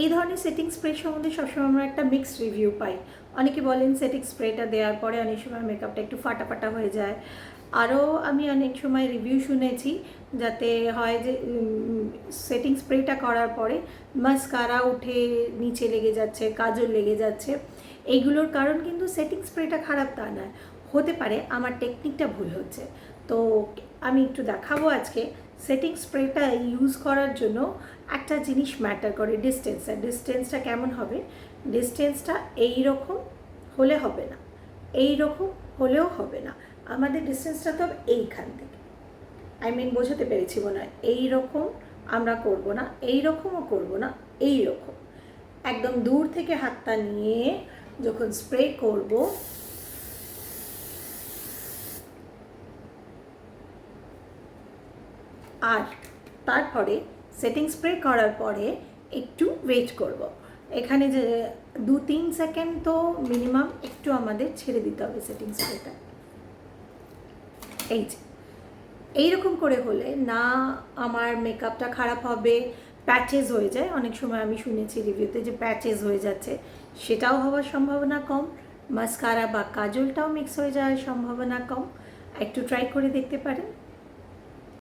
এই ধরনের setting spray সম্বন্ধে সবসময় আমরা একটা মিক্সড রিভিউ পাই। অনেকে বলেন সেটিং স্প্রেটা দেওয়ার পরে অনেক সময় মেকআপটা একটু ফাটা ফাটা হয়ে যায়। আরও আমি অনেক সময় রিভিউ শুনেছি যাতে হয় যে সেটিং স্প্রেটা করার পরে মাস্কারা উঠে নিচে লেগে যাচ্ছে, কাজল লেগে যাচ্ছে। এইগুলোর কারণ কিন্তু সেটিং স্প্রেটা খারাপ তা নয়, হতে পারে আমার টেকনিকটা ভুল হচ্ছে। তো আমি একটু দেখাবো আজকে সেটিং স্প্রেটা ইউজ করার জন্য একটা জিনিস ম্যাটার করে, ডিস্টেন্সটা কেমন হবে। ডিস্টেন্সটা এই রকম হলে হবে না, এই রকম হলেও হবে না, আমাদের ডিস্টেন্সটা তো এইখান থেকে, বোঝাতে পেরেছি মনে হয়। এইরকম আমরা করব না, এইরকমও করব না, এইরকম একদম দূর থেকে হাতটা নিয়ে যখন স্প্রে করব আর তারপরে সেটিং স্প্রে করার পরে একটু ওয়েট করব। এখানে যে 2-3 সেকেন্ড তো মিনিমাম একটু আমাদের ছেড়ে দিতে হবে সেটিং স্প্রেটা। এই যে এইরকম করে হলে না আমার মেকআপটা খারাপ হবে, প্যাচেস হয়ে যায়। অনেক সময় আমি শুনেছি রিভিউতে যে প্যাচেস হয়ে যাচ্ছে, সেটাও হওয়ার সম্ভাবনা কম। মাস্কারা বা কাজলটাও মিক্স হয়ে যাওয়ার সম্ভাবনা কম। একটু ট্রাই করে দেখতে পারেন।